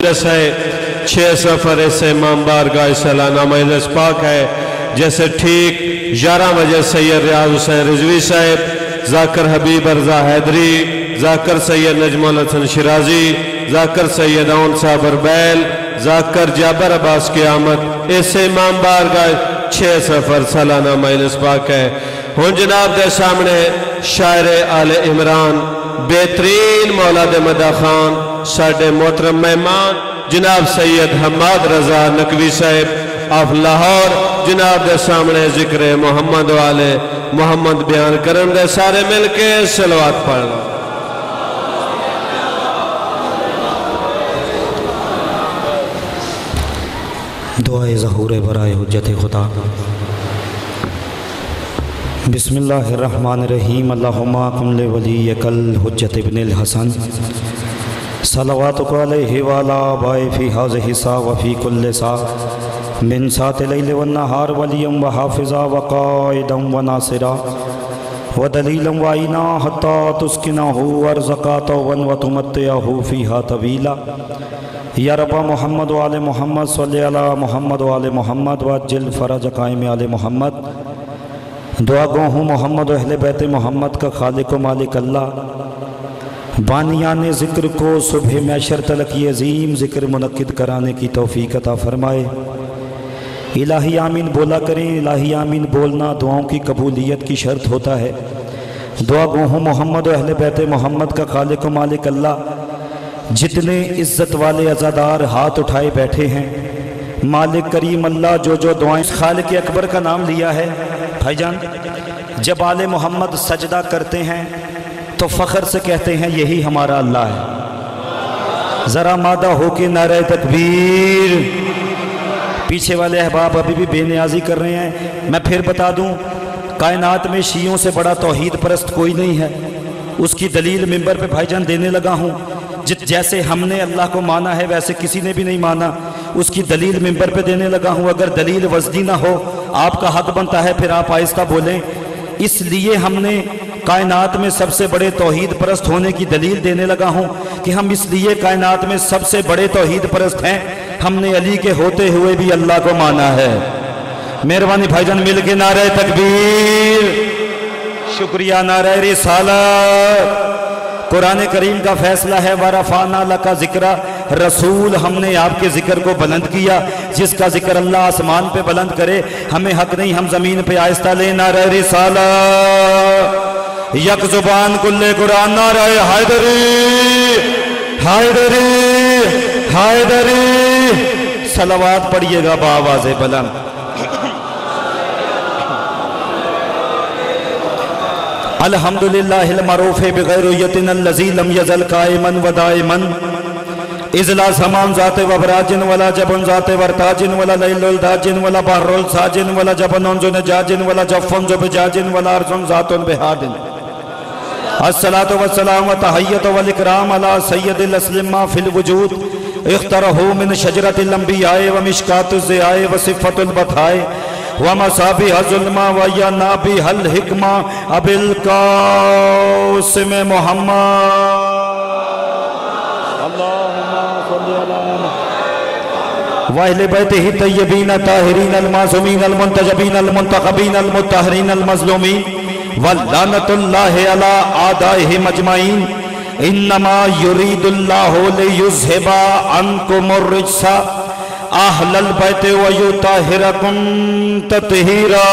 ہے 6 سفر اس امام بارگاہ سالانہ مجلس پاک ہے، جیسے ٹھیک 11 بجے سید ریاض حسین رضوی صاحب، ذاکر حبیب رضا حیدری، ذاکر سید نجم الحسن شرازی، ذاکر سید اون صاحب اربیل، ذاکر جابر عباس قیامت، اس امام بارگاہ 6 سفر سالانہ مجلس پاک ہے۔ ہن جناب دے سامنے شاعر آل عمران بہترین مولاد مدہ خان ساڈے محترم مہمان جناب سید حماد رضا نقوی صاحب آف لاہور جناب دے سامنے ذکر محمد والے محمد بیان کرن دے سارے مل کے صلوات پڑھ لو۔ دعائے ظہور برائے حجت خدا۔ بسم اللہ الرحمن الرحیم، اللہم کن لولیک الحجت ابن الحسن صلواتک علیہ وعلا آبائے فی ھذہ ساعہ وفی کل ساعہ من ساعۃ اللیل والنہار ولیا وحافظا وقائدا وناصرا ودلیلا وعینا حتی تسکنہ ارزقا طوعا وتمتعہ فیہا طویلا۔ یا رب محمد وآل محمد صلی علی محمد وآل محمد وعجل فرج قائم آل محمد۔ دعا گو ہوں محمد و اہل بیت محمد کا خالق و مالک اللہ، بانیان ذکر کو صبح محشر تلک یہ عظیم ذکر منعقد کرانے کی توفیق عطا فرمائے۔ الہی آمین بولا کریں، الہی آمین بولنا دعاؤں کی قبولیت کی شرط ہوتا ہے۔ دعا گو ہوں محمد و اہل بیت محمد کا خالق و مالک اللہ، جتنے عزت والے عزادار ہاتھ اٹھائے بیٹھے ہیں، مالک کریم اللہ جو دعائیں خالق اکبر کا نام لیا ہے۔ بھائی جان، جب آل محمد سجدہ کرتے ہیں تو فخر سے کہتے ہیں یہی ہمارا اللہ ہے۔ ذرا مادہ ہو کے نعرہ تکبیر۔ پیچھے والے احباب ابھی بھی بے نیازی کر رہے ہیں۔ میں پھر بتا دوں، کائنات میں شیعوں سے بڑا توحید پرست کوئی نہیں ہے۔ اس کی دلیل منبر پہ بھائی جان دینے لگا ہوں۔ جیسے ہم نے اللہ کو مانا ہے ویسے کسی نے بھی نہیں مانا، اس کی دلیل منبر پہ دینے لگا ہوں۔ اگر دلیل وزنی نہ ہو، آپ کا حق بنتا ہے پھر آپ آہستہ بولیں۔ اس لیے ہم نے کائنات میں سب سے بڑے توحید پرست ہونے کی دلیل دینے لگا ہوں کہ ہم اس لیے کائنات میں سب سے بڑے توحید پرست ہیں، ہم نے علی کے ہوتے ہوئے بھی اللہ کو مانا ہے۔ مہربانی بھائی جان مل کے نعرہ تکبیر، شکریہ، نعرہ رسالت۔ قرآن کریم کا فیصلہ ہے وَرَفَعْنَا لَكَ ذِكْرَ، رسول ہم نے آپ کے ذکر کو بلند کیا۔ جس کا ذکر اللہ آسمان پہ بلند کرے ہمیں حق نہیں ہم زمین پہ آہستہ لیں۔ نعرہ رسالت، یک زبان کل قرآن، نعرہ حیدری حیدری حیدری۔ صلوات پڑھیے گا بآواز بلند۔ الحمدللہ المعروف بغیر یتن الذی لم یزل قائما و دائما اذ لا سمان ذات وبراج ولا جبن ذات ورتاج ولا لیل الداج ولا بحر الساج ولا جبن زنجاج ولا جفن زبجاج ولا ارض ذات بہاد۔ الصلاة والسلام وتحیت والاکرام علی سید الاسلام فی الوجود، اخترہ من شجرت الانبیاء ومشکات الضیاء وصفت البطھاء ومصابیح ظلمہ وینابیح الحکمہ ابی القاسم محمد۔ وَأَهْلِ بَيْتِهِ الطَّيِّبِينَ الطَّاهِرِينَ الْمَعْصُومِينَ الْمُنْتَجَبِينَ الْمُنْتَخَبِينَ الْمُطَّهَّرِينَ الْمَظْلُومِينَ وَلَّعْنَةُ اللَّهِ عَلَىٰ أَعْدَائِهِمْ أَجْمَعِينَ۔ إِنَّمَا يُرِيدُ اللَّهُ لِيُذْهِبَ عَنْكُمُ الرِّجْسَ أَهْلَ الْبَيْتِ وَيُطَهِّرَكُمْ تَطْهِيرًا۔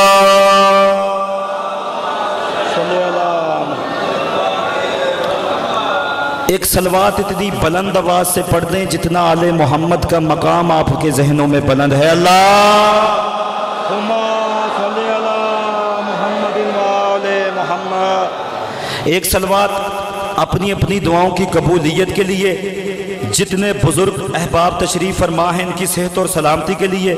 ایک صلوات اتنی بلند آواز سے پڑھ دیں جتنا آل محمد کا مقام آپ کے ذہنوں میں بلند ہے۔ اللہم صلی علی محمد وآل محمد۔ ایک صلوات اپنی اپنی دعاؤں کی قبولیت کے لیے، جتنے بزرگ احباب تشریف فرما ہیں ان کی صحت اور سلامتی کے لیے،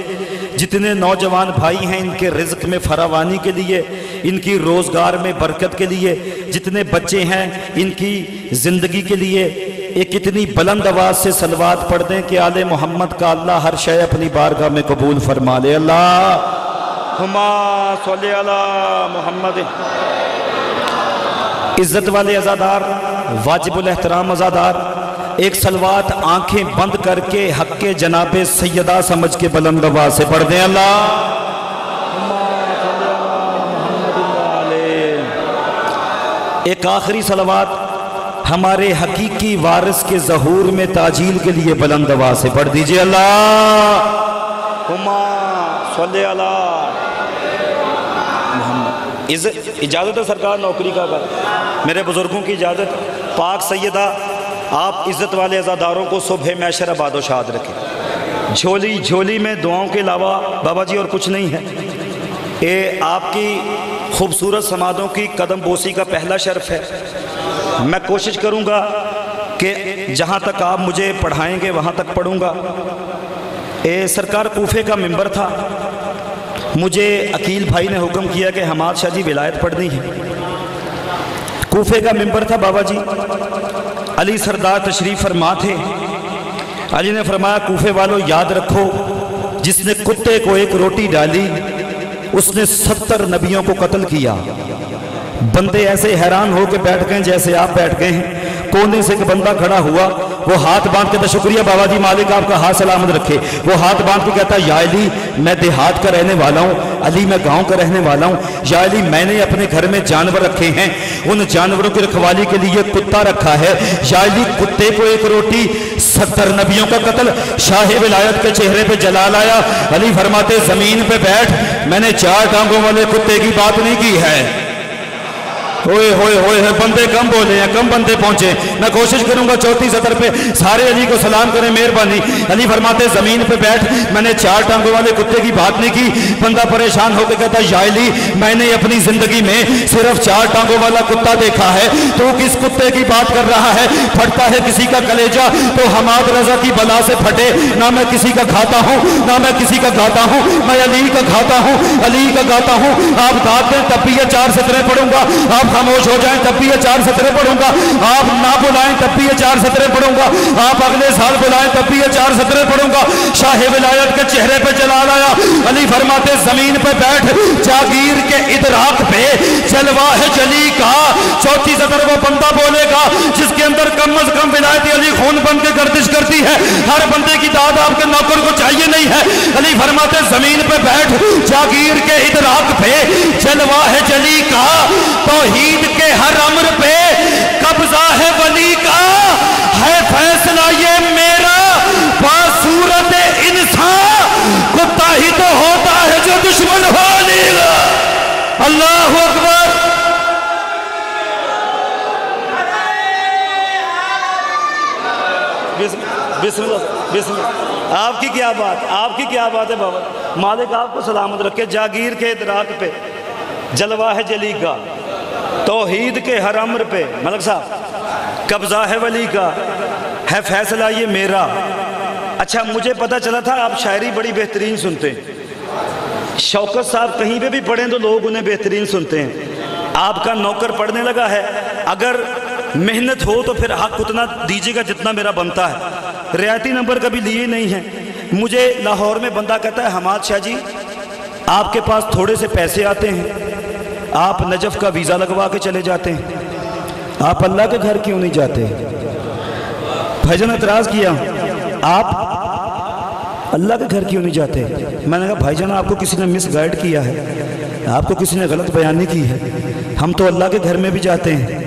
جتنے نوجوان بھائی ہیں ان کے رزق میں فراوانی کے لیے، ان کی روزگار میں برکت کے لیے، جتنے بچے ہیں ان کی زندگی کے لیے، ایک اتنی بلند آواز سے صلوات پڑھ دیں کہ آل محمد کا اللہ ہر شے اپنی بارگاہ میں قبول فرما لے۔ اللہم صلی علی محمد۔ عزت والے عزادار، واجب الاحترام عزادار، ایک सलवात आंखें बंद करके हक के जनाबे सैयदा समझ के बुलंद आवाज से पढ़ दें। अल्लाह एक आखिरी सलवात हमारे हकीकी वारिस के ज़हूर में ताजील के लिए बुलंद आवाज से पढ़ दीजिए। अल्लाहुम्मा सल्ली अला मुहम्मद। इजाज़त है सरकार नौकरी का कर, मेरे बुजुर्गों की इजाज़त। पाक सैयदा आप इज़्ज़त वाले अज़ादारों को सुबह मैशर आबाद व शाद रखें। झोली झोली में दुआओं के अलावा बाबा जी और कुछ नहीं है। ये आपकी खूबसूरत समादों की कदम बोसी का पहला शर्फ है। मैं कोशिश करूँगा कि जहाँ तक आप मुझे पढ़ाएंगे वहाँ तक पढ़ूँगा। सरकार कूफे का मिंबर था, मुझे अकील भाई ने हुक्म किया कि हमाद शाह जी विलायत पढ़नी है। कूफे का मिंबर था बाबा जी, अली सरदार तशरीफ़ फरमा थे। अली ने फरमाया कूफे वालों याद रखो, जिसने कुत्ते को एक रोटी डाली उसने 70 नबियों को कत्ल किया। बंदे ऐसे हैरान हो के बैठ गए जैसे आप बैठ गए हैं। कोने से एक बंदा खड़ा हुआ, वो हाथ बांध के, तो शुक्रिया बाबा जी, मालिक आपका हाथ सलामत रखे। वो हाथ बांध के कहता या अली मैं देहात का रहने वाला हूँ, अली मैं गांव का रहने वाला हूँ। या अली मैंने अपने घर में जानवर रखे हैं, उन जानवरों की रखवाली के लिए कुत्ता रखा है। या अली कुत्ते को एक रोटी 70 नबियों का कत्ल। शाह विलायत के चेहरे पे जलाल आया। अली फरमाते जमीन पे बैठ, मैंने 4 टांगों वाले कुत्ते की बात नहीं की है। होए होए होए है, बंदे कम बोले हैं, कम बंदे पहुंचे। मैं कोशिश करूंगा चौथी सतर पे सारे अली को सलाम करें, मेहरबानी। अली फरमाते जमीन पे बैठ, मैंने 4 टांगों वाले कुत्ते की बात नहीं की। बंदा परेशान होकर कहता या अली मैंने अपनी जिंदगी में सिर्फ 4 टांगों वाला कुत्ता देखा है, तो किस कुत्ते की बात कर रहा है? फटता है किसी का कलेजा तो हमाद रजा की बला से फटे। ना मैं किसी का खाता हूँ, ना मैं किसी का गाता हूँ, मैं अली का खाता हूँ, अली का गाता हूँ। आप दाद दें तब भी ये 4 सतरें पढ़ूंगा, आप खामोश हो जाएं तब भी ये 4 सतरें पढ़ूंगा, आप ना बुलाएं तब भी ये 4 सतरें पढ़ूंगा, आप अगले साल बुलाएं तब भी ये 4 सतरें पढ़ूंगा। शाह विलायत के चेहरे पे जलाल आया। अली फरमाते जमीन पे बैठ, जागीर के इदराक पे जलवा है जली का। चौथी सतर वो बंदा बोलेगा जिसके अंदर कम अज कम विलायत अली खून बन के गर्दिश करती है। हर बंदे की दाद आपके नौकर को चाहिए नहीं है। अली फरमाते जमीन पे बैठ, जागीर के इदराक पे जलवा है जली का। तौहीद के हर अमर पे कब्जा है वली का। है फैसला ये मेरा बासूरत इंसान, कुत्ता ही तो होता है जो दुश्मन हो लेगा। अल्लाह अकबर। बिस्मिल्लाह। आपकी क्या बात, आपकी क्या बात है बाबा। मालिक आपको सलामत रखे। जागीर के इदराक पे जलवा है जली का, तौहीद के हर अमर पे मलक साहब कब्जा है वली का। है फैसला ये मेरा। अच्छा मुझे पता चला था आप शायरी बड़ी बेहतरीन सुनते हैं। शौकत साहब कहीं पे भी पढ़ें तो लोग उन्हें बेहतरीन सुनते हैं। आपका नौकर पढ़ने लगा है, अगर मेहनत हो तो फिर हक उतना दीजिएगा जितना मेरा बनता है। रियायती नंबर कभी लिए नहीं है। मुझे लाहौर में बंदा कहता है हमाद शाह जी आपके पास थोड़े से पैसे आते हैं, आप नजफ का वीज़ा लगवा के चले जाते हैं, आप अल्लाह के घर क्यों नहीं जाते? भाईजान एतराज़ किया, आप अल्लाह के घर क्यों नहीं जाते? मैंने कहा भाईजान आपको किसी ने मिस गाइड किया है, आपको किसी ने गलत बयानी की है। हम तो अल्लाह के घर में भी जाते हैं।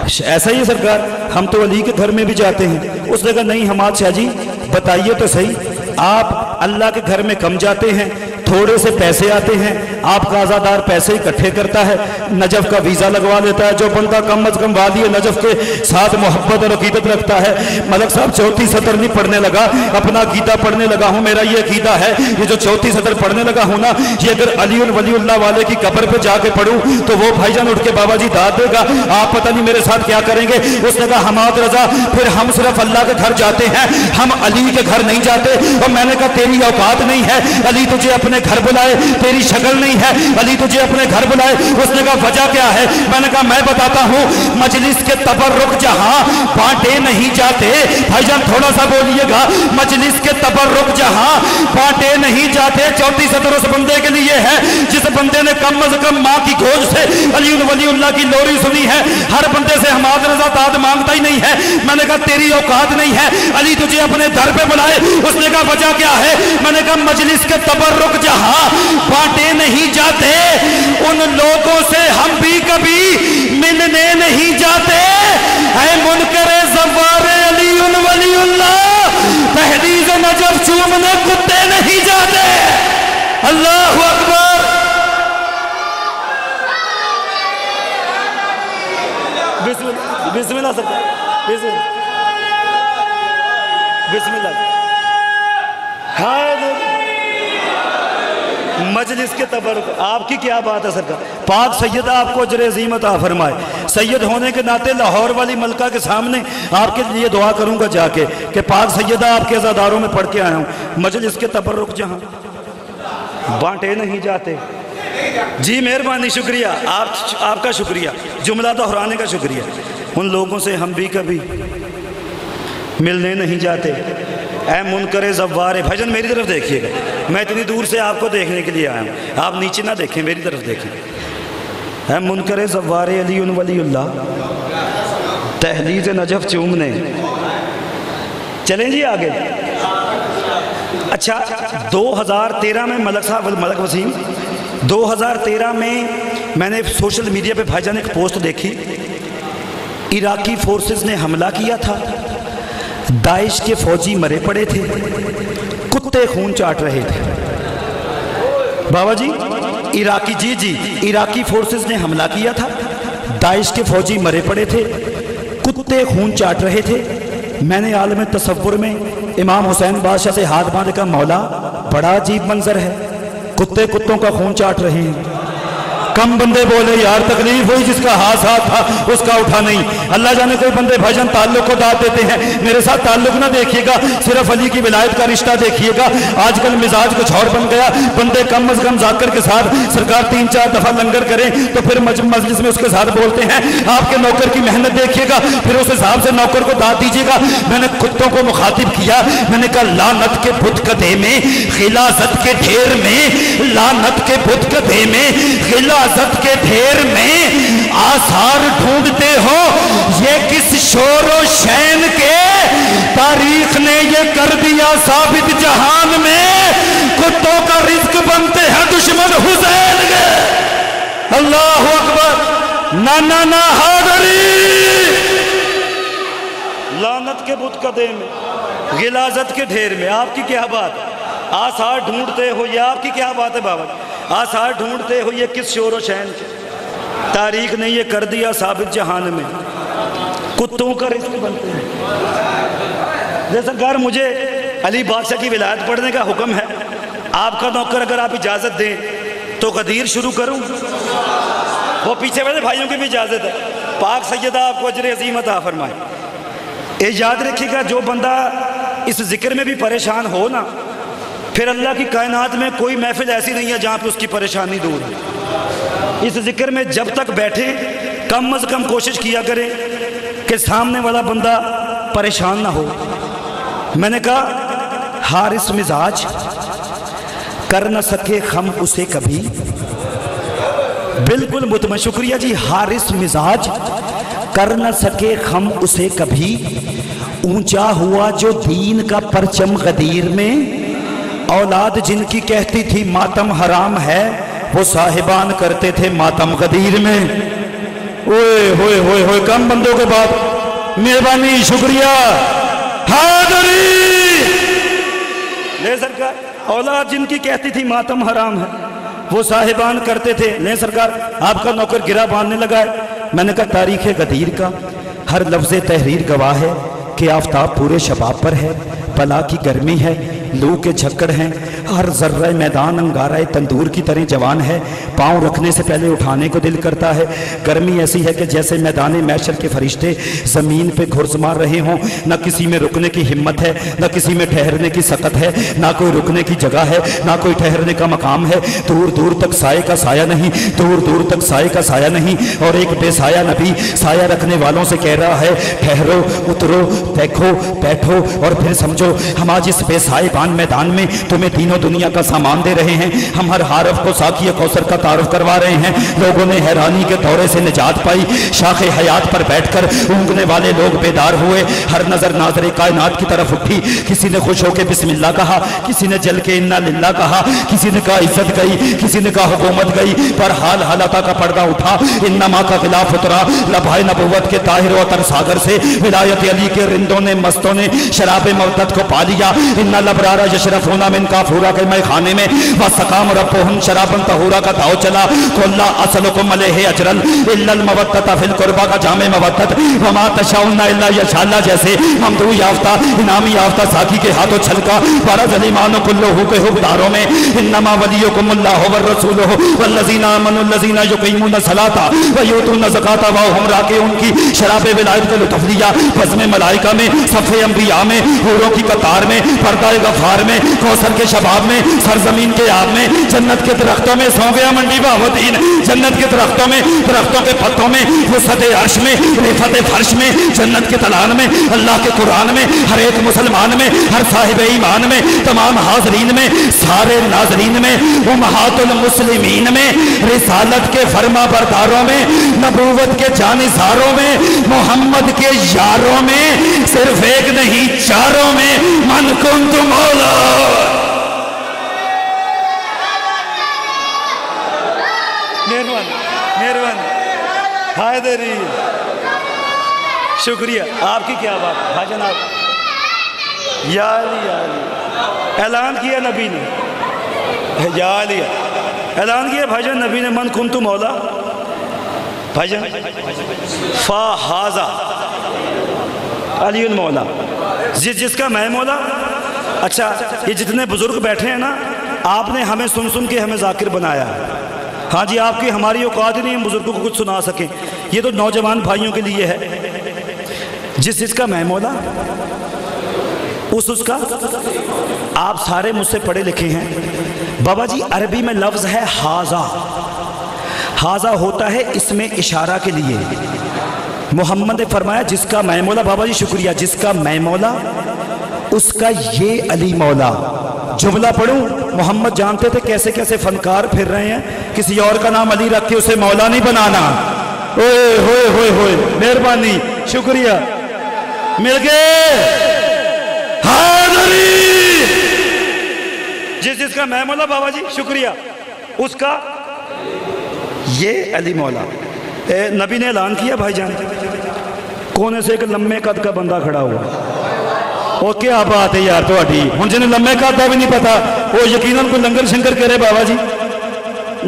ऐसा ही है सरकार, हम तो अली के घर में भी जाते हैं। उसने कहा नहीं हमाद शाह जी बताइए तो सही, आप अल्लाह के घर में कम जाते हैं, थोड़े से पैसे आते हैं, आपका आज़ादार पैसे इकट्ठे करता है, नजफ का वीज़ा लगवा लेता है। जो बंदा कम अज कम वादी नजफ के साथ मोहब्बत और अकीदत रखता है। मलक साहब चौथी सतर नहीं पढ़ने लगा, अपना अकीदा पढ़ने लगा हूँ। मेरा ये अकीदा है, ये जो चौथी सतर पढ़ने लगा हूँ ना, ये अगर अली वलीउल्लाह वाले की कब्र पे जाके पढ़ूँ तो वो भाईजान उठ के बाबा जी दाद देगा, आप पता नहीं मेरे साथ क्या करेंगे। उसने कहा हमाद रजा फिर हम सिर्फ अल्लाह के घर जाते हैं, हम अली के घर नहीं जाते। और मैंने कहा तेरी औकात नहीं है, अली तुझे अपने घर बुलाए, तेरी शक्ल नहीं है, अली तुझे अपने घर बुलाए। उसने कहा वजह क्या है? मैंने कहा मैं बताता हूँ, मजलिस के तबर्रुक जहाँ बांटे नहीं जाते, भाईजान थोड़ा सा बोलिएगा, मजलिस के तबर्रुक जहाँ बांटे नहीं जाते, चौथी सतर उस बंदे के लिए है जिस बंदे ने कम अज कम माँ की गोद से अली वलीउल्लाह की लोरी सुनी है। हर बंदे से हमाद रजा दाद मांगता ही नहीं है। मैंने कहा तेरी औकात नहीं है, अली तुझे अपने दर पे बुलाए। उसने कहा वजह क्या है? मैंने कहा मजलिस के तबर्रुक जहाँ बांटे नहीं जाते, उन लोगों से हम भी कभी मिलने नहीं जाते। है मुनकरे ज़व्वारे अली वलीउल्लाह, तहदीज़ नजफ चूमने कुत्ते नहीं जाते। अल्लाहु अकबर। बिस्मिल्लाह सर, बिस्मिल्लाह। मजलिस के तबर्रुक, आपकी क्या बात है सरकार। पाक सैयदा आपको अजर अज़ीम अता फरमाए। सैयद होने के नाते लाहौर वाली मलका के सामने आपके लिए दुआ करूंगा जाके कि पाक सैयदा आपके अज़ादारों में पढ़ के आया हूँ, मजलिस के तबर्रुक जहाँ बांटे नहीं जाते। जी मेहरबानी, शुक्रिया आपका शुक्रिया, जुमला दोहराने का शुक्रिया। उन लोगों से हम भी कभी मिलने नहीं जाते। ऐ मुनकरे ज़व्वारे, भाईजान मेरी तरफ देखिएगा, मैं इतनी दूर से आपको देखने के लिए आया हूँ, आप नीचे ना देखें, मेरी तरफ देखें। ऐ मुनकरे ज़व्वारे अली वलीउल्लाह, तहलीज़ नजफ चूमने। चलें जी आगे। अच्छा, 2013 में मलक वसीम 2013 में मैंने सोशल मीडिया पे भाईजान एक पोस्ट देखी, इराकी फोर्सेस ने हमला किया था, दाइश के फौजी मरे पड़े थे, कुत्ते खून चाट रहे थे। बाबा जी इराकी फोर्सेस ने हमला किया था, दाइश के फौजी मरे पड़े थे, कुत्ते खून चाट रहे थे। मैंने आलम तसव्वुर में इमाम हुसैन बादशाह से हाथ बांध का मौला, बड़ा अजीब मंजर है, कुत्ते कुत्तों का खून चाट रहे हैं। कम बंदे बोले यार, तकलीफ हुई, जिसका हाथ था उसका उठा नहीं। अल्लाह जाने कोई बंदे भाईजान ताल्लुक को दाद देते हैं। मेरे साथ ताल्लुक ना देखिएगा, सिर्फ अली की विलायत का रिश्ता देखिएगा। आजकल मिजाज कुछ और बन गया, बंदे कम अज कम जाकर के साथ सरकार 3-4 दफा लंगर करें तो फिर मजलिस में उसके साथ बोलते हैं। आपके नौकर की मेहनत देखिएगा, फिर उस हिसाब से नौकर को दाद दीजिएगा। मैंने कुत्तों को मुखातिब किया, मैंने कहा लानत के बुत कदे में खिलाजत के ढेर में, लानत के बुत कदे में खिलाजत के ढेर में आसार ढूंढते हो, ये किस शोरो शैन के तारीख ने ये कर दिया साबित जहान में, कुत्तों का रिज्क बनते हैं दुश्मन हुसैन के। अल्लाहु अकबर। ना हादरी, लानत के बुत कदे में, गिलाजत के ढेर में। आपकी क्या बात है? आसार ढूंढते हो, ये आपकी क्या बात है बाबा? आसार ढूंढते हो, ये किस शोरो शैन के तारीख ने ये कर दिया साबित जहान में, कुत्तों का रिज्क बनते हैं। जैसे सरकार मुझे अली बादशाह की विलायत पढ़ने का हुक्म है, आपका नौकर अगर आप इजाज़त दें तो गदीर शुरू करूं। वो पीछे वाले भाइयों की भी इजाज़त है। पाक सैयदा आपको अजर अज़ीम अता फरमाए। ये याद रखिएगा, जो बंदा इस जिक्र में भी परेशान हो ना, फिर अल्लाह की कायनात में कोई महफिल ऐसी नहीं है जहाँ पे उसकी परेशानी दूर है। इस जिक्र में जब तक बैठे कम अज़ कम कोशिश किया करें कि सामने वाला बंदा परेशान ना हो। मैंने कहा हारिस मिजाज कर न सके हम उसे कभी, बिल्कुल मुतमईन, शुक्रिया जी। हारिस मिजाज कर न सके हम उसे कभी, ऊंचा हुआ जो दीन का परचम गदीर में, औलाद जिनकी कहती थी मातम हराम है, वो साहिबान करते थे मातम गदीर में। ओए होए होए होए, कम बंदों के बाद मेहरबानी, शुक्रिया, हाज़री। ले सरकार, औलाद जिनकी कहती थी मातम हराम है, वो साहिबान करते थे। ले सरकार, आपका नौकर गिरा बांधने लगा है। मैंने कहा तारीख़ गदीर का हर लफ्ज़ तहरीर गवाह है कि आफताब पूरे शबाब पर है, बला की गर्मी है, लू के झक्कड़ हैं, हर जर्रा मैदान अंगारा तंदूर की तरह जवान है, पाँव रखने से पहले उठाने को दिल करता है। गर्मी ऐसी है कि जैसे मैदान मैशर के फरिश्ते ज़मीन पे घुर्स मार रहे हों। न किसी में रुकने की हिम्मत है, न किसी में ठहरने की सकत है, ना कोई रुकने की जगह है, ना कोई ठहरने का मकाम है। दूर दूर तक साये का साया नहीं, दूर दूर तक साये का साया नहीं। और एक बेसाया नबी साया रखने वालों से कह रहा है, ठहरो, उतरो, देखो, बैठो और फिर समझो। हम आज इस बेसायबान मैदान में तुम्हें तीनों दुनिया का सामान दे रहे हैं। हम हर हारफ को साकी कौसर का तारुफ करवा रहे हैं। लोगों ने हैरानी के दौरे से निजात पाई। शाखे हयात पर बैठकर ऊँगने वाले लोग बेदार हुए। हर नजर नाजरे कायनात की तरफ उठी। किसी ने खुश होकर बिस्मिल्लाह कहा, किसी ने जल के इन्ना लिल्लाह कहा, किसी ने कहा इज्जत गई, किसी ने कहा हुकूमत गई। पर हाल हालाता का पर्दा उठा। इन्नमा का खिलाफ उतरा। लभाए नबुव्वत के ताहिर व तर सागर से विलायत अली के रिंदों ने मस्तों ने शराब मवदत को पा लिया। इन्ना लबरारा यशरफूना मिन काफूरा के मैं खाने में व सकाम रब्बुहुम शराबन तहूरा का दाव चला। कुल्ला असलुकुम अलैहि अजरन इल्लल मवद्दत फिल कुर्बा का जामे मवद्दत वमा तशाउना इल्ला यशाअल्लाह जैसे ममदू याफ्ता इनामी याफ्ता साकी के हाथों छलका। फरज अलीमान कुल्लुहु के हुक्मदारों में इन्नमा वलियुकुमुल्लाहु व रसूलुहु वल्लज़ीना आमनु अल्लज़ीना युक़ीमूना सलाता व यूतूना ज़काता व हुम राकिऊन की शराब विलायत का लुत्फ़ लिया। बज़्म मलाइका में, सफ़े अंबिया में, हूरों की कतार में, पर्दाए गफ़ार में, कौसर के शबाब में, सरजमीन के आब में, जन्नत के दरख्तों में सौ गया मंडी बावदीन। जन्नत के दरख्तों में, दरख्तों के पत्तों में, वसअत अर्श में, रिफत फर्श में, जन्नत के तलान में, अल्लाह के कुरान में, हर एक मुसलमान में, हर साहिब ईमान में, तमाम हाजरीन में, सारे नाजरीन में, उम्महातुल मुस्लिमीन में, रिसालत के फरमा बरदारों में, नबूवत के जानिसारों में, मोहम्मद के यारों में, सिर्फ एक नहीं चारों में, मन कुंतु मौला। मेहरबान हैदरी, शुक्रिया आपकी। क्या बात भाईजान, आप या अली ऐलान किया नबी ने, या अली ऐलान किया भाईजान नबी ने, मन कुंतु मौला भाईजान फ़हाज़ा अलीउल मौला, जिसका मैं मौला। अच्छा, ये जितने बुजुर्ग बैठे हैं ना, आपने हमें सुन सुन के हमें जाकिर बनाया। हाँ जी, आपकी हमारी औकात ही नहीं हम बुजुर्गों को कुछ सुना सकें। ये तो नौजवान भाइयों के लिए है। जिसका मैं मौला उसका। आप सारे मुझसे पढ़े लिखे हैं बाबा जी। अरबी में लफ्ज़ है हाजा। हाजा होता है इसमें इशारा के लिए। मोहम्मद ने फरमाया जिसका मैं मौला, बाबा जी शुक्रिया, जिसका मैं मौला उसका ये अली मौला। जुमला पढ़ूं, मोहम्मद जानते थे कैसे कैसे फनकार फिर रहे हैं। किसी और का नाम अली रख के उसे मौला नहीं बनाना। ओए होए होए होए, मेहरबानी, शुक्रिया, मिल गए। हाज़री जिसका मैं मौला, बाबा जी शुक्रिया, उसका ये अली मौला। नबी ने ऐलान किया भाईजान, कोने से एक लम्बे कद का बंदा खड़ा हुआ। और क्या बात है यार थोड़ी, हुण जिन्हें लम्बे कद का भी नहीं पता वो यकीनन कोई लंगर शंकर करे। बाबा जी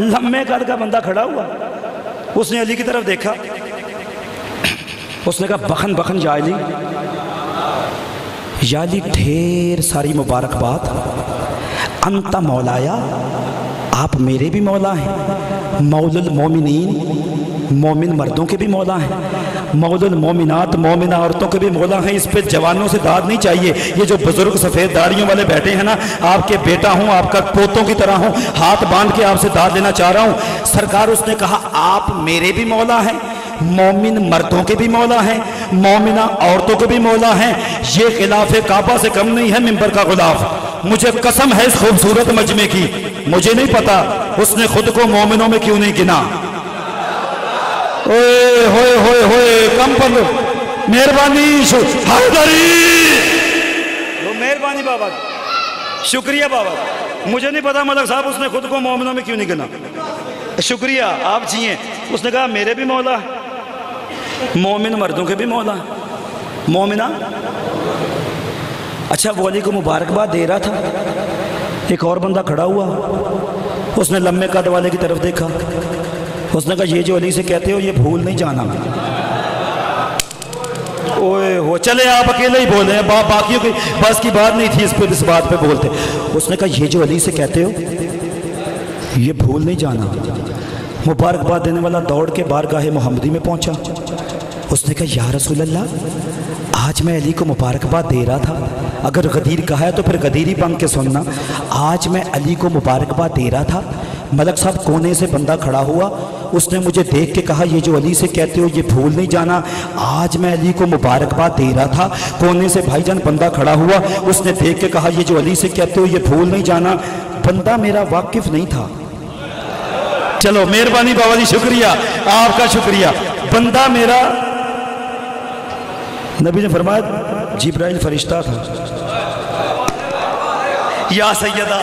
लम्बे कद का बंदा खड़ा हुआ, उसने अली की तरफ देखा, उसने कहा बखन बखन या अली ढेर सारी मुबारकबाद, अंता मौलाया, आप मेरे भी मौला हैं, मौलुल मोमिनीन, मोमिन मर्दों के भी मौला हैं, मौलुल मोमिनात, मोमिना औरतों के भी मौला हैं। इस पे जवानों से दाद नहीं चाहिए। ये जो बुजुर्ग सफ़ेद दाढ़ियों वाले बैठे हैं ना, आपके बेटा हूँ, आपका पोतों की तरह हूँ, हाथ बांध के आपसे दाद लेना चाह रहा हूँ। सरकार उसने कहा आप मेरे भी मौला हैं, मोमिन मर्दों के भी मौला हैं, मोमिना औरतों के भी मौला हैं। ये खिलाफे काबा से कम नहीं है मिंबर का गुलाफ। मुझे कसम है इस खूबसूरत मजमे की, मुझे नहीं पता उसने खुद को मोमिनों में क्यों नहीं गिना। ओए होए होए होए, कम पर लो, मेहरबानी, मेहरबानी बाबा, शुक्रिया बाबा। मुझे नहीं पता मलक साहब उसने खुद को मोमिनों में क्यों नहीं गिना। शुक्रिया, आप जिए। उसने कहा मेरे भी मौला, मोमिन मर्दों के भी मौला, मोमिना। अच्छा, वो अली को मुबारकबाद दे रहा था, एक और बंदा खड़ा हुआ, उसने लम्बे कद वाले की तरफ देखा, उसने कहा ये जो अली से कहते हो ये भूल नहीं जाना। ओए हो, चले आप अकेले ही बोले हैं, बाकियों की बस की बात नहीं थी इस बात पे बोलते। उसने कहा ये जो अली से कहते हो ये भूल नहीं जाना। मुबारकबाद देने वाला दौड़ के बारगाह मोहम्मदी में पहुंचा। उसने कहा या रसूल अल्लाह, आज मैं अली को मुबारकबाद दे रहा था, अगर गदीर कहा है तो फिर गदीरी बन के सुनना। आज मैं अली को मुबारकबाद दे रहा था, मलक साहब कोने से बंदा खड़ा हुआ, उसने मुझे देख के कहा ये जो अली से कहते हो ये भूल नहीं जाना। आज मैं अली को मुबारकबाद दे रहा था, कोने से भाईजान बंदा खड़ा हुआ, उसने देख के कहा ये जो अली से कहते हो ये भूल नहीं जाना। बंदा मेरा वाकिफ नहीं था। चलो मेहरबानी बाबा जी, शुक्रिया आपका, शुक्रिया। बंदा मेरा, नबी ने फरमाया जिब्राइल फरिश्ता था। या सैयदा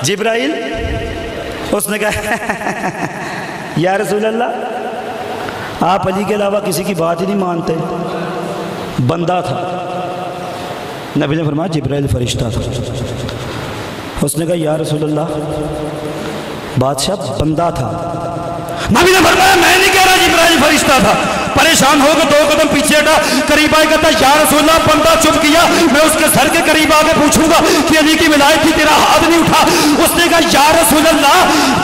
जिब्राइल, उसने कहा या रसूल अल्लाह आप अली के अलावा किसी की बात ही नहीं मानते। बंदा था। नबी ने फरमाया जिब्राइल फरिश्ता था। उसने कहा या रसूल अल्लाह बादशाह बंदा था। नबी ने फरमाया मैं नहीं कह रहा जिब्राइल फरिश्ता था। परेशान हो गए, 2 कदम पीछे हटा, करीब आए, कहता या रसूल अल्लाह बंदा चुप किया, मैं उसके सर के करीब आके पूछूंगा कि अली की विलायत थी, तेरा हाथ नहीं उठा। उसने कहा या रसूल अल्लाह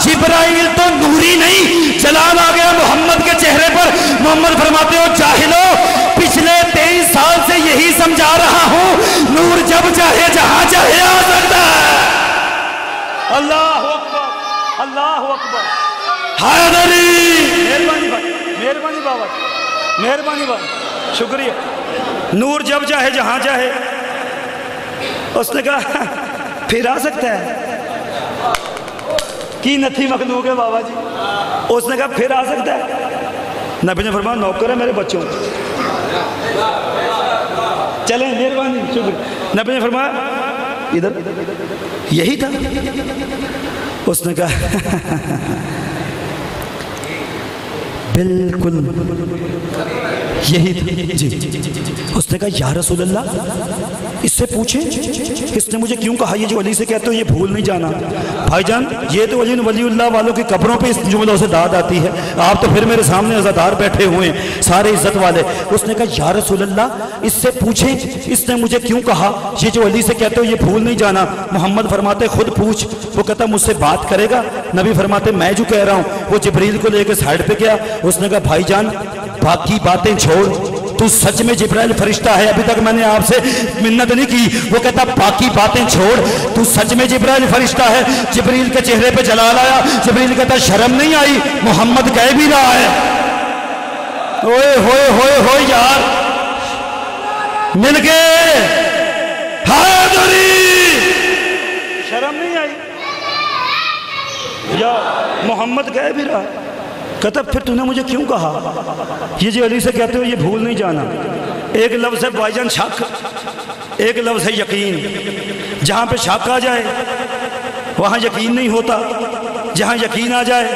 जिब्राइल तो नूरी नहीं, जलाल आ गया मोहम्मद के चेहरे पर। मोहम्मद फरमाते हो जाहिलो, पिछले 23 साल से यही समझा रहा हूं, नूर जब चाहे जहां चाहे आ सकता है। अल्लाह अकबर, अल्लाह अकबर। हैदरी, मेहरबानी भाई, मेहरबानी बाबा, मेहरबानी बाबा, शुक्रिया। नूर जब चाहे जहां चाहे। उसने कहा फिर आ सकता है की नथी मखलूक है बाबा जी। उसने कहा फिर आ सकता है। नबी ने फरमाया नौकर है मेरे बच्चों, चलें, मेहरबानी, शुक्रिया। नबी ने फरमाया इधर यही था। उसने कहा बिल्कुल यही था जी। उसने कहा या रसूल अल्लाह इससे पूछे इसने मुझे क्यों कहा ये जो अली से कहते हो ये भूल नहीं जाना। भाईजान ये तो वलीउल्लाह वालों की कब्रों पे इस जुमलों से दाद आती है, आप तो फिर मेरे सामने अज़ादार बैठे हुए हैं सारे इज्जत वाले। उसने कहा या रसूल अल्लाह इससे पूछे इसने मुझे क्यों कहा ये जो अली से कहते हो ये भूल नहीं जाना। मोहम्मद फरमाते खुद पूछ। वो कहता मुझसे बात करेगा। नबी फरमाते मैं जो कह रहा हूँ। वो जिब्रील को लेकर साइड पे गया। उसने कहा भाईजान बाकी बातें छोड़, तू सच में जिब्राइल फरिश्ता है, अभी तक मैंने आपसे मिन्नत नहीं की। वो कहता बाकी बातें छोड़, तू सच में जिब्राइल फरिश्ता है। जिब्रील के चेहरे पे जलाल आया। जिब्रील कहता शर्म नहीं आई, मोहम्मद कह भी रहा है। ओए होए होए होए यार, मिल गए, शर्म नहीं आई या मोहम्मद कह भी रहा। कहता फिर तूने मुझे क्यों कहा ये जो अली से कहते हो ये भूल नहीं जाना। एक लफ्ज़ है भाईजान शक, एक लफ्ज़ है यकीन। जहाँ पे शक आ जाए वहाँ यकीन नहीं होता, जहाँ यकीन आ जाए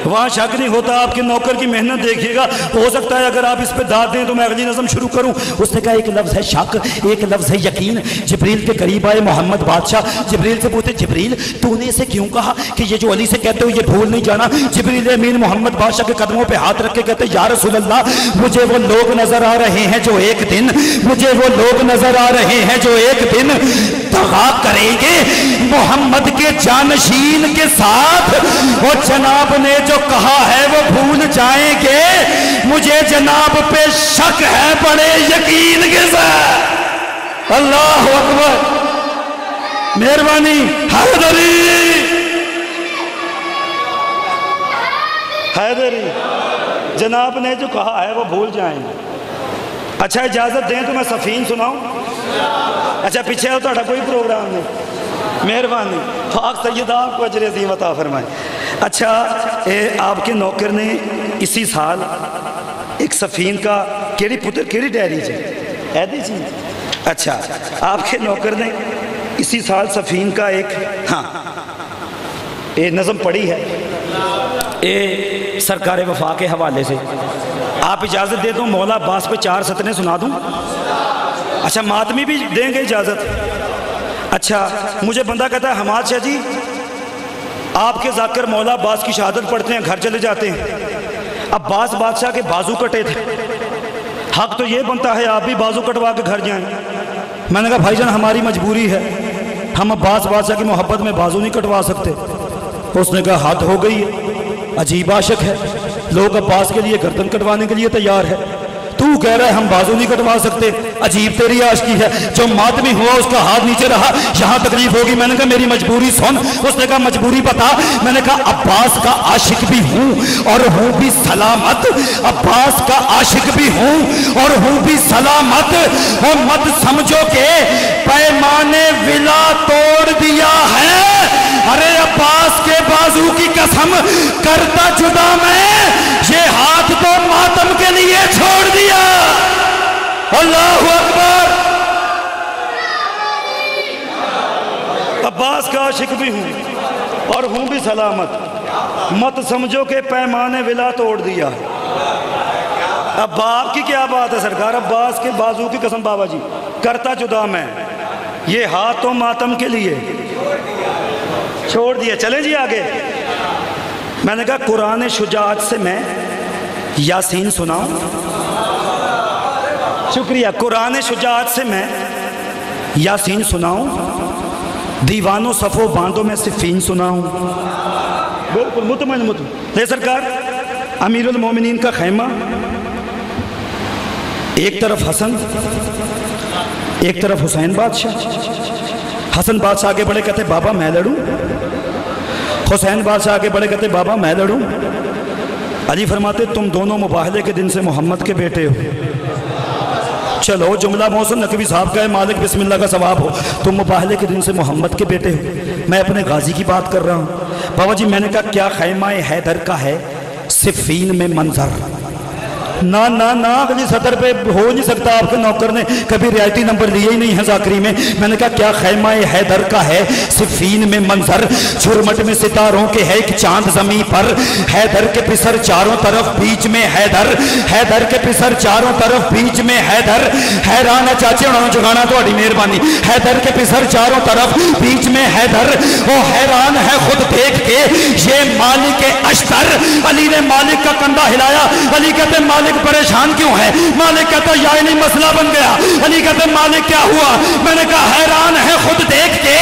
वहाँ शक नहीं होता। आपके नौकर की मेहनत देखिएगा, हो सकता है अगर आप इस पे दाद दें तो मैं अगली नज़म शुरू करूँ। उसने कहा एक लफ्ज़ है शक, एक लफ्ज़ है यकीन। जिब्रील के करीब आए मोहम्मद बादशाह। जिब्रील से पूछते जिब्रील तूने इसे क्यों कहा कि ये जो अली से कहते हो ये भूल नहीं जाना। जिब्रील अमीन मोहम्मद बादशाह के कदमों पर हाथ रख के कहते या रसूल अल्लाह मुझे वो लोग नजर आ रहे हैं जो एक दिन, मुझे वो लोग नजर आ रहे हैं जो एक दिन दगा करेंगे मोहम्मद के जानशीन के साथ। वो जनाब ने जो कहा है वो भूल जाएंगे, मुझे जनाब पे शक है बड़े यकीन के साथ। अल्लाह अकबर, मेहरबानी। हैदरी, हैदरी, जनाब ने जो कहा है वो भूल जाएंगे। अच्छा इजाजत दें तो मैं सफीन सुनाऊं। अच्छा पीछे हो तो कोई प्रोग्राम नहीं, मेहरबानी। पाक सैयदा आपको अजर अज़ीम अता फरमाए। अच्छा आपके नौकर ने इसी साल एक सफ़ीन का केड़ी पुत्र केड़ी डायरी है जी। अच्छा आपके नौकर ने इसी साल सफ़ीन का एक ये नज़म पढ़ी है ये सरकार वफा के हवाले से। आप इजाज़त दे दो मौला अब्बास पे 4 सतरें सुना दूँ। अच्छा मातमी भी देंगे इजाज़त। अच्छा मुझे बंदा कहता है हमाद शाह जी आपके जाकर मौला अब्बास की शहादत पढ़ते हैं, घर चले जाते हैं। अब्बास बादशाह के बाजू कटे थे, حق تو یہ بنتا ہے آپ بھی بازو کٹوا کے گھر جائیں۔ میں نے کہا بھائی جان ہماری مجبوری ہے، ہم عباس بادشاہ کی محبت میں بازو نہیں کٹوا سکتے۔ اس نے کہا حد ہو گئی ہے، عجیب عاشق ہے، لوگ عباس کے لیے گردن کٹوانے کے لیے تیار ہے، تو کہہ رہا ہے ہم بازو نہیں کٹوا سکتے، عجیب تیری عاشقی ہے۔ جو ماتمی ہوا اس کا ہاتھ نیچے رہا، یہاں تکلیف ہوگی۔ میں نے کہا میری مجبوری سن۔ اس نے کہا مجبوری بتا۔ میں نے کہا عباس کا عاشق بھی ہوں اور ہوں بھی سلامت، عباس کا عاشق بھی ہوں اور ہوں بھی سلامت، اور مت سمجھو کہ پیمانے ولا توڑ دیا ہے، ارے عباس کے بازو کی قسم کرتا جدا میں، یہ ہاتھ تو ماتم کے لیے چھوڑ دیا۔ اللہ اکبر۔ عباس کا عاشق بھی ہوں اور ہوں بھی سلامت، مت سمجھو کہ پیمانے ولا توڑ دیا۔ اب باپ کی کیا بات ہے سرکار، عباس کے بازو کی قسم بابا جی کرتا جدا میں، یہ ہاتھ تو ماتم کے لیے چھوڑ دیا۔ چلیں جی آگے۔ میں نے کہا قرآن شجاعت سے میں یاسین سناؤں؟ شکریہ۔ قرآن شجاعت سے میں یاسین سناؤں، دیوان و صف و باندوں میں صفین سناؤں؟ بالکل مطمئن لے سرکار۔ امیر المومنین کا خیمہ، ایک طرف حسن ایک طرف حسین بادشاہ۔ حسن بادشاہ آگے بڑھے کہتے بابا میں لڑوں، حسین بادشاہ آگے بڑھے کہتے بابا میں لڑوں۔ علی فرماتے تم دونوں مباہلے کے دن سے محمد کے بیٹے ہو۔ چلو جملہ محسن نقوی صاحب کا ہے، مالک بسم اللہ کا ثواب ہو، تم مباہلے کے دن سے محمد کے بیٹے ہو۔ میں اپنے غازی کی بات کر رہا ہوں۔ بابا جی میں نے کہا کیا خیمہ حیدر کا ہے صفین میں منظر؟ نا نا نا اگلی سطر پہ ہو نہیں سکتا، آپ کے نوکر نے کبھی رعایتی نمبر لیے ہی نہیں ہے ذاکری میں۔ میں نے کہا کیا خیمہ حیدر کا ہے صفین میں منظر؟ جھرمٹ میں ستاروں کے ہے ایک چاند زمین پر، حیدر کے پسر چاروں طرف بیچ میں حیدر، حیدر کے پسر چاروں طرف بیچ میں حیدر۔ حیران ہے چاچے انہوں نے جگانا تھوڑی مہربانی۔ حیدر کے پسر چاروں طرف بیچ میں حیدر، وہ حیران ہے خود دیکھ کے یہ مالک اشتر۔ علی نے مالک کا کندھا ہلایا، علی کہتے مالک پریشان کیوں ہے؟ مالک کہتا یا نہیں مسئلہ بن گیا۔ علی کہتے مالک کیا ہوا؟ میں نے کہا حیران ہے خود دیکھ کے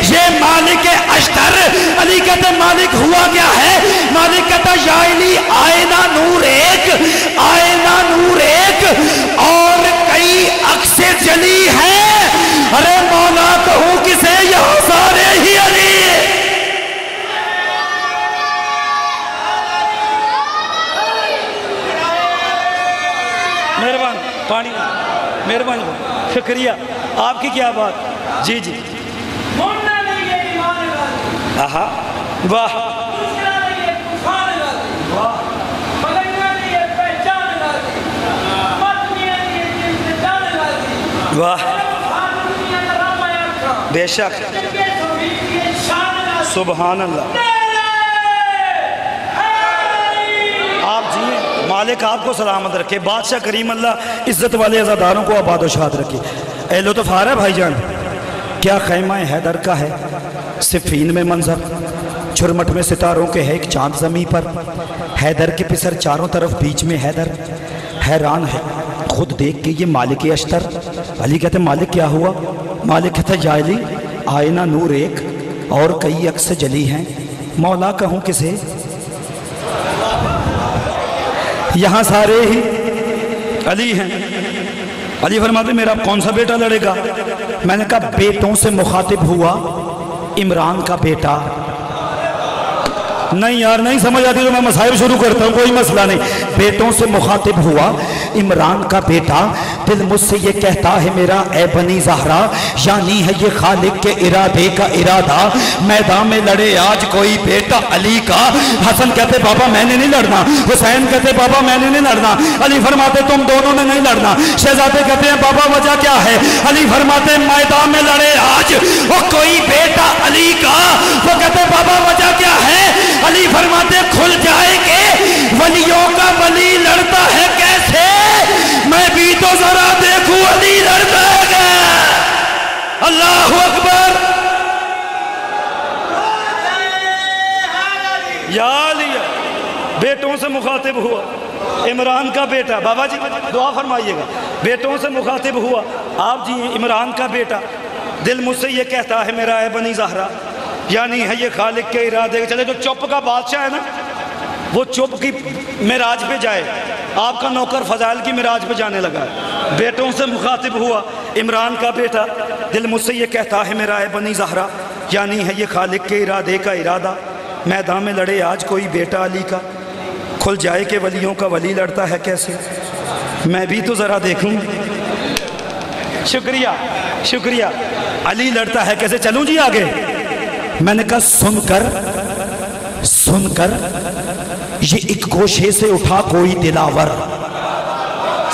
یہ مالک اشتر۔ علی کہتے مالک ہوا کیا ہے؟ مالک کہتا یا علی آئینہ نور ایک، آئینہ نور ایک اور کئی عکس جلی ہیں۔ ارے مولا کہوں کسے یہاں سارے ہی علی۔ پانی مہربانی شکریہ، آپ کی کیا بات؟ جی جی آہا واہ واہ بے شک سبحان اللہ۔ آپ جی مالک آپ کو سلامت رکھے، بادشاہ کریم اللہ عزت والے عزاداروں کو آباد و شاد رکھے۔ اے لطف آ رہا ہے بھائی جان؟ کیا خیمہ حیدر کا ہے صفین میں منظر، جھرمٹ میں ستاروں کے ہے ایک چاند زمین پر، حیدر کے پسر چاروں طرف بیچ میں حیدر۔ حیران ہے خود دیکھ کے یہ مالک اشتر۔ علی کہتے مالک کیا ہوا؟ مالک کہتا یا علی آئینہ نور ایک اور کئی عکس جلی ہیں، مولا کہوں کسے؟ یہاں سارے ہی علی ہیں۔ علی فرماتے میرا کون سا بیٹا لڑے گا؟ میں نے کہا بیٹوں سے مخاطب ہوا عمران کا بیٹا۔ نہیں یار نہیں سمجھ آتی تو میں مسائل شروع کرتا ہوں، کوئی مسئلہ نہیں۔ بیٹوں سے مخاطب ہوا عمران کا بیٹا، دل مجھ سے یہ کہتا ہے میرا اے بنی زہرا، یعنی ہے یہ خالق کے ارادے کا ارادہ، میدان میں لڑے آج کوئی بیٹا علی کا۔ حسن کہتے بابا میں نے نہیں لڑنا، حسین کہتے بابا میں نے نہیں لڑنا، علی فرماتے تم دونوں نے نہیں لڑنا۔ شہزادے کہتے ہیں بابا وجہ کیا ہے؟ علی فرماتے میدان میں لڑے آج وہ کوئی بیٹا علی کا۔ وہ کہتے بابا وجہ کیا ہے؟ علی فرماتے کھل جائے گے ولیوں کا ولی لڑتا ہے کیسے، میں بھی تو ذرا دیکھوں علی لڑتا ہے۔ اللہ اکبر۔ یا علی بیٹوں سے مخاطب ہوا عمران کا بیٹا، بابا جی دعا فرمائیے گا، بیٹوں سے مخاطب ہوا آپ جی عمران کا بیٹا، دل مجھ سے یہ کہتا ہے میرا اے بنی زہرا، یعنی ہے یہ خالق کے ارادے، چلے جو چپ کا بادشاہ ہے نا وہ چپ کی معراج پہ جائے، آپ کا نوکر فضائل کی معراج پہ جانے لگا ہے۔ بیٹوں سے مخاطب ہوا عمران کا بیٹا، دل مجھ سے یہ کہتا ہے میرا اے بنی زہرا، یعنی ہے یہ خالق کے ارادے کا ارادہ، میدان میں لڑے آج کوئی بیٹا علی کا، کھل جائے کہ ولیوں کا ولی لڑتا ہے کیسے، میں بھی تو ذرا دیکھوں۔ شکریہ شکریہ، علی لڑتا ہے کیسے، چلوں جی آگے۔ میں نے کہا سن کر یہ ایک گوشے سے اٹھا کوئی دلاور،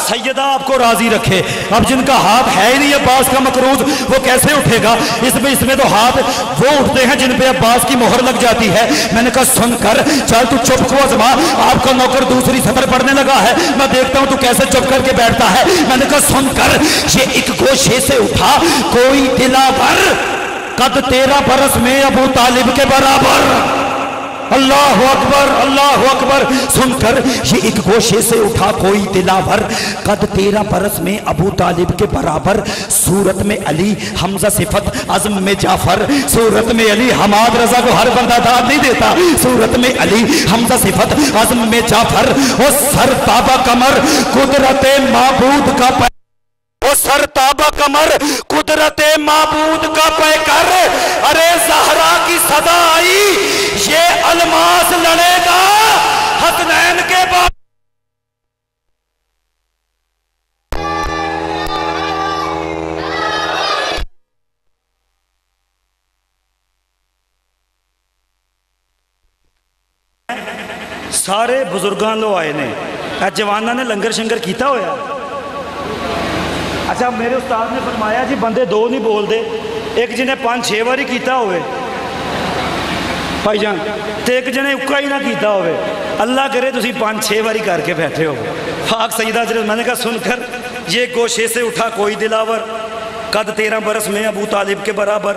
سیدہ آپ کو راضی رکھے، اب جن کا ہاتھ ہے ہی نہیں عباس کا مقروض وہ کیسے اٹھے گا، اس میں تو ہاتھ وہ اٹھتے ہیں جن پہ عباس کی مہر لگ جاتی ہے۔ میں نے کہا سن کر، چل تو چپ کو ازما، آپ کا نوکر دوسری سطر پڑھنے لگا ہے، میں دیکھتا ہوں تو کیسے چپ کر کے بیٹھتا ہے۔ میں نے کہا سن کر یہ ایک گوشے سے اٹھا کوئی دلاور، قد 13 برس میں ابو طالب کے برابر، اللہ اکبر اللہ اکبر۔ سن کر یہ ایک گوشے سے اٹھا کوئی دلاور، قد 13 برس میں ابو طالب کے برابر، صورت میں علی حمزہ صفت عزم میں جعفر، صورت میں علی حماد رضا کو ہر بندہ داد نہیں دیتا، صورت میں علی حمزہ صفت عزم میں جعفر، وہ سر تابہ کمر قدرت معبود کا سر تابہ کمر قدرت معبود کا پیکر، ارے زہرا کی صدا آئی یہ الماس لڑے گا حسنین کے بعد۔ سارے بزرگاں لو آئے نے، جوانہ نے لنگر شنگر کیتا ہویا۔ اچھا میرے استاد نے فرمایا جی بندے دو نہیں بول دے، ایک جنہیں 5-6 واری کیتا ہوئے بھائی جان تے ایک جنہیں اکا ہی نہ کیتا ہوئے، اللہ کرے تسی 5-6 واری کر کے بیٹھے ہو۔ پاک سیدہ حضرت میں نے کہا سن کر یہ گوشے سے اٹھا کوئی دلاور، قد 13 برس میں ابو طالب کے برابر،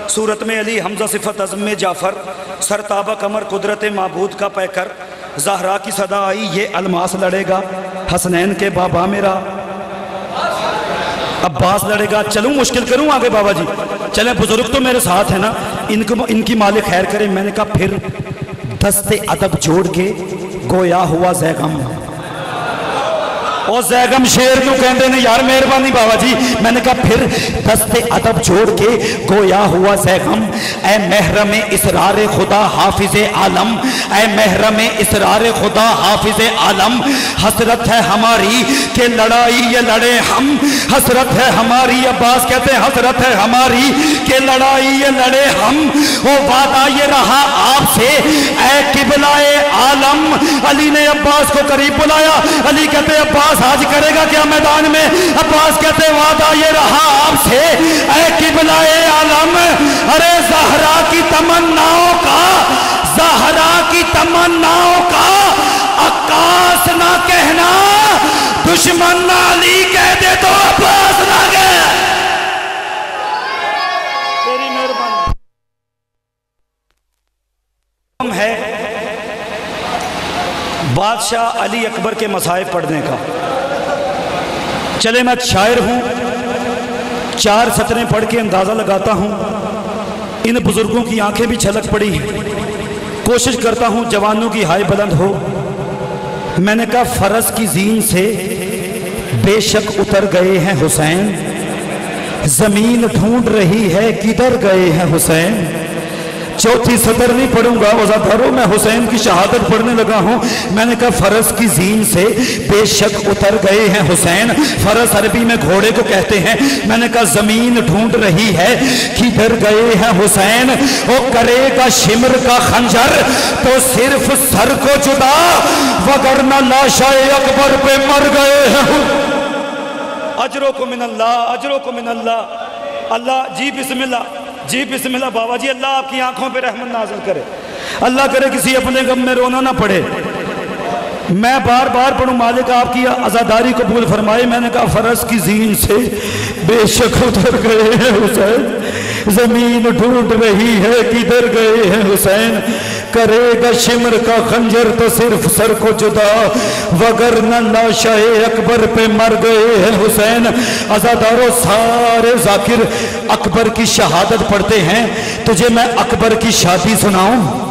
صورت میں علی حمزہ صفت عزم میں جعفر، سر تابہ کمر قدرت معبود کا پیکر، زہرا کی صدا آئی یہ الماس لڑے گا حسنین کے بابا میرا عباس لڑے گا۔ چلوں مشکل کروں آگے بابا جی، چلیں بزرگ تو میرے ساتھ ہیں نا، ان کی مالک خیر کرے۔ میں نے کہا پھر دست ادب جوڑ کے گویا ہوا زیغم، اور زیغم شیر کیوں کہندے نے یار مہربانی بابا جی۔ میں نے کہا پھر دست ادب جوڑ کے گویا ہوا زیغم، اے محرم اسرار خدا حافظ عالم، اے محرم اسرار خدا حافظ عالم، حسرت ہے ہماری کہ لڑائی یہ لڑے ہم، حسرت ہے ہماری، عباس کہتے ہیں حسرت ہے ہماری کہ لڑائی یہ لڑے ہم، وہ وعدہ یہ رہا آپ سے اے قبلہ عالم۔ علی نے عباس کو قریب بلایا، علی کہتے ہیں عباس آج کرے گا کیا میدان میں، عباس کہتے وعدہ یہ رہا آپ سے اے قبلہ عالم، ارے زہرا کی تمناؤں کا، زہرا کی تمناؤں کا عکاس نہ کہنا، دشمن نہ علی کہہ دے تو عباس نہ گئے۔ تیری مہربانی ہے بادشاہ علی اکبر کے مصائب پڑھنے کا۔ چلے میں شاعر ہوں، 4 سطریں پڑھ کے اندازہ لگاتا ہوں، ان بزرگوں کی آنکھیں بھی چھلک پڑی ہیں، کوشش کرتا ہوں جوانوں کی ہائے بلند ہو۔ میں نے کہا فرس کی زین سے بے شک اتر گئے ہیں حسین، زمین ڈھونڈ رہی ہے کدھر گئے ہیں حسین۔ 4تھی سطر نہیں پڑھوں گا وزاداروں، میں حسین کی شہادت پڑھنے لگا ہوں۔ میں نے کہا فرس کی زین سے بے شک اتر گئے ہیں حسین، فرس عربی میں گھوڑے کو کہتے ہیں۔ میں نے کہا زمین ڈھونڈ رہی ہے کدھر گئے ہیں حسین، وہ کرے گا شمر کا خنجر تو صرف سر کو جدا، وگرنہ لاشا اکبر پہ مر گئے ہیں۔ اجرکم من اللہ، اجرکم من اللہ۔ اللہ جی بسم اللہ، جی بسم اللہ بابا جی، اللہ آپ کی آنکھوں پہ رحمت نازل کرے، اللہ کرے کسی اپنے غم میں رونا نہ پڑے۔ میں بار بار پڑھوں مالک آپ کی عزاداری قبول فرمائے۔ میں نے کہا فرس کی زین سے بے شک اتر گئے ہیں حسین، زمین ڈھونڈ رہی ہے کدھر گئے ہیں حسین، करेगा शिमर का खंजर तो सिर्फ सर को जुदा, वगरना लाशाए अकबर पे मर गए हैं हुसैन। अज़ादारों, सारे जाकिर अकबर की शहादत पढ़ते हैं। तुझे मैं अकबर की शादी सुनाऊं?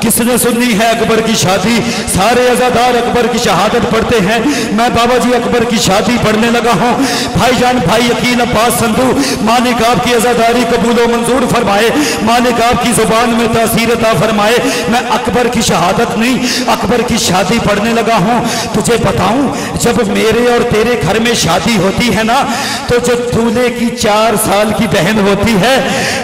किसने सुननी है अकबर की शादी? सारे अज़ादार अकबर की शहादत पढ़ते हैं। मैं बाबा जी अकबर की शादी पढ़ने लगा हूँ। भाईजान भाई यकीन अब्बास संधू, मालिक आपकी अज़ादारी कबूल व मंजूर फरमाए, मालिक आपकी ज़ुबान में तासीर अता फरमाए। मैं अकबर की शहादत नहीं, अकबर की शादी पढ़ने लगा हूँ। तुझे बताऊँ, जब मेरे और तेरे घर में शादी होती है ना, तो जो दूल्हे की 4 साल की बहन होती है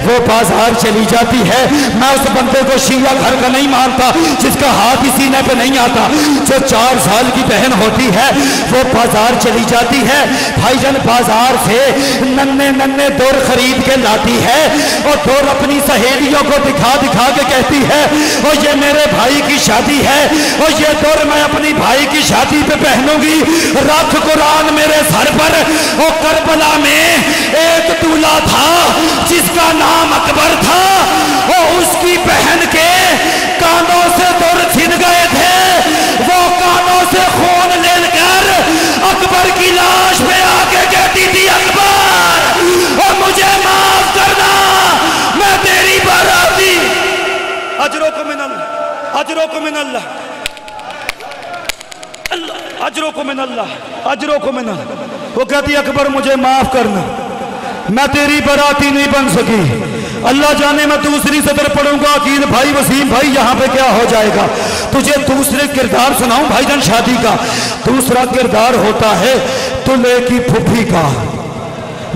वो बाजार चली जाती है। मैं उस बंदे को शिया घर का नहीं मानता जिसका हाथ ही सीने पे नहीं आता। जो 4 साल की बहन होती है वो बाजार चली जाती है। भाईजान बाजार से नन्हे नन्हे दौर खरीद के लाती है और दौर अपनी सहेलियों को दिखा दिखा के कहती है और ये मेरे भाई की शादी है और ये दौर मैं अपनी भाई की शादी पे पहनूंगी। रख कुरान मेरे सर पर। और करबला में एक दूल्हा था जिसका नाम अकबर था और उसकी बहन के कानों से दौर छिन गए थे। वो कानों से खून लेकर अकबर की लाश पे आके कहती थी, अकबर और मुझे माफ करना, मैं तेरी बाराती। अजरों को मिनल्लाह, अजरों को मिनल्लाह, अजरों को मिनल्लाह, अजरों को मिनल्लाह। वो कहती अकबर मुझे माफ करना, मैं तेरी बाराती नहीं बन सकी। अल्लाह जाने मैं दूसरी सदर पढ़ूंगा, अकील भाई वसीम भाई यहाँ पे क्या हो जाएगा। तुझे दूसरे किरदार सुनाऊं भाईजान शादी का? दूसरा किरदार होता है दूल्हे की फुफी का।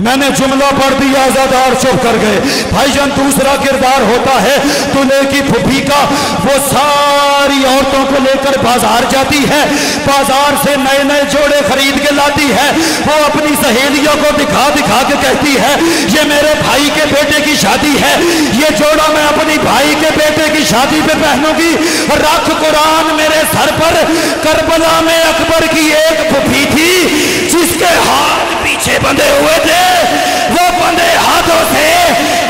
मैंने जुमला पढ़ दिया, आज़ादार चुप कर गए। भाईजान दूसरा किरदार होता है दूल्हे की फुफी का। वो सारी औरतों को लेकर बाजार जाती है, बाजार से नए नए जोड़े खरीद के लाती है। वो अपनी सहेलियों को दिखा दिखा के कहती है ये मेरे भाई के बेटे की शादी है, ये जोड़ा मैं अपनी भाई के बेटे की शादी पे पहनूंगी। रख कुरान मेरे सर पर। करबला में अकबर की एक फुफी थी जिसके हाथ पीछे बंधे हुए थे। वो बंधे हाथों से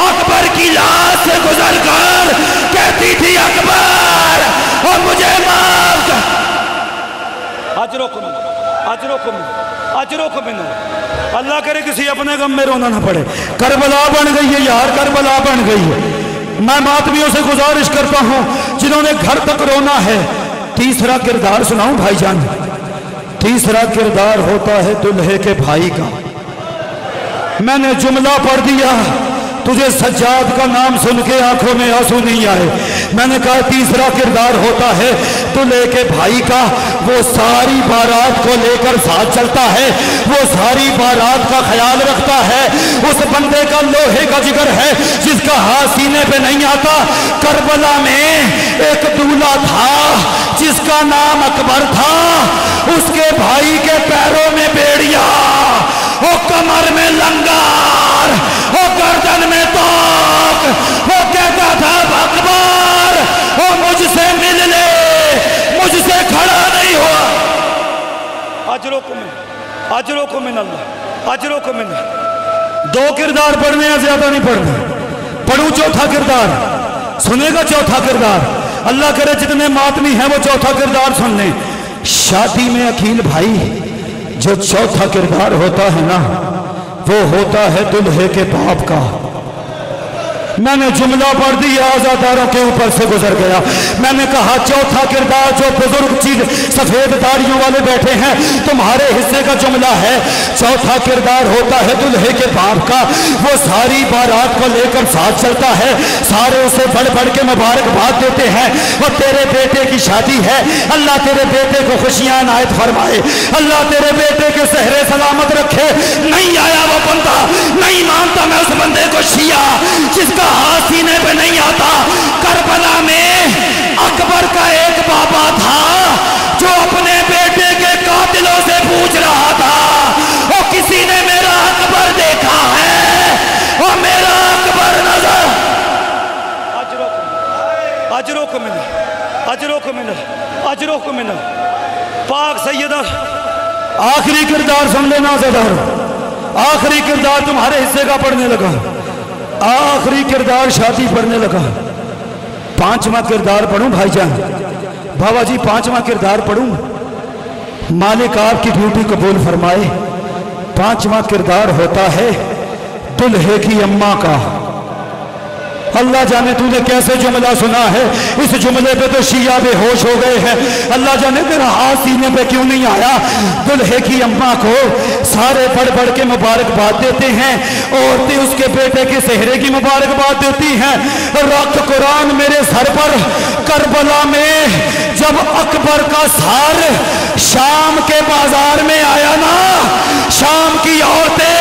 अकबर की लाश से गुजर कर कहती थी अकबर और मुझे माफ कर। अजरों को मिलो, अजरों को मिलो, अजरों को मिलो। अल्लाह करे किसी अपने गम में रोना ना पड़े। करबला बन गई है यार, करबला बन गई है। मैं मातमियों से गुजारिश करता हूँ जिन्होंने घर तक रोना है। तीसरा किरदार सुनाऊं भाईजान? तीसरा किरदार होता है दुल्हे के भाई का। मैंने जुमला पढ़ दिया, तुझे सज्जाद का नाम सुन के आंखों में आंसू नहीं आए। मैंने कहा तीसरा किरदार होता है दूल्हे के भाई का। वो सारी बारात को लेकर साथ चलता है, वो सारी बारात का ख्याल रखता है। उस बंदे का लोहे का जिगर है जिसका हाथ सीने पे नहीं आता। करबला में एक दूल्हा था जिसका नाम अकबर था। उसके भाई के पैरों में बेड़िया, वो कमर में लंगार, वो गर्दन में तोक। वो कहता था अकबर वो मुझसे मिल ले, मुझसे खड़ा नहीं हुआ। अजरों को मिल, अजरों को मिन अल्लाह, अजरों को मिन। 2 किरदार पढ़ने हैं, ज्यादा नहीं पढ़ने। पढ़ूं चौथा किरदार? सुनेगा चौथा किरदार? अल्लाह करे जितने मातमी हैं वो चौथा किरदार सुन लें। शादी में अकील भाई जो चौथा किरदार होता है ना, वो होता है दुल्हे के बाप का। मैंने जुमला पढ़ दिया, आज़ादारों के ऊपर से गुजर गया। मैंने कहा चौथा किरदार जो बुजुर्ग चीज सफेद दाढ़ियों वाले बैठे हैं, तुम्हारे हिस्से का जुमला है। चौथा किरदार होता है दुल्हे के बाप का। वो सारी बारात को लेकर साथ चलता है, सारे उसे बढ़ बढ़ के मुबारकबाद देते हैं। और तेरे बेटे की शादी है, अल्लाह तेरे बेटे को खुशियां इनायत फरमाए, अल्लाह तेरे बेटे के सहरे सलामत रखे। नहीं आया वो बंदा, नहीं मानता मैं उस बंदे को शिया जिसका हाथ सीने पे नहीं आता। करबला में अकबर का एक बाबा था जो अपने बेटे के कातिलों से पूछ रहा था और किसी ने मेरा अकबर देखा है और मेरा अकबर नजर। अजरों को मिला, अजरों को मिला, अजरों को मिला। पाक सैयदा आखिरी किरदार सुन लेना ज़दार, आखिरी किरदार तुम्हारे हिस्से का पढ़ने लगा। आखिरी किरदार शादी पढ़ने लगा। पांचवा किरदार पढ़ूं भाईजान, बाबा जी पांचवा किरदार पढ़ूं? मालिक आपकी ड्यूटी कबूल फरमाए। पांचवा किरदार होता है दुल्हे की अम्मा का। अल्लाह जाने तूने कैसे जुमला सुना है, इस जुमले पे तो शिया बेहोश हो गए हैं। अल्लाह जाने तेरा हाथ सीने पे क्यों नहीं आया। दुल्हे की अम्मा को सारे बढ़ बढ़ के मुबारकबाद देते हैं, औरतें उसके बेटे के सेहरे की मुबारकबाद देती हैं। रख कुरान मेरे सर पर, करबला में जब अकबर का सार शाम के बाजार में आया ना, शाम की औरतें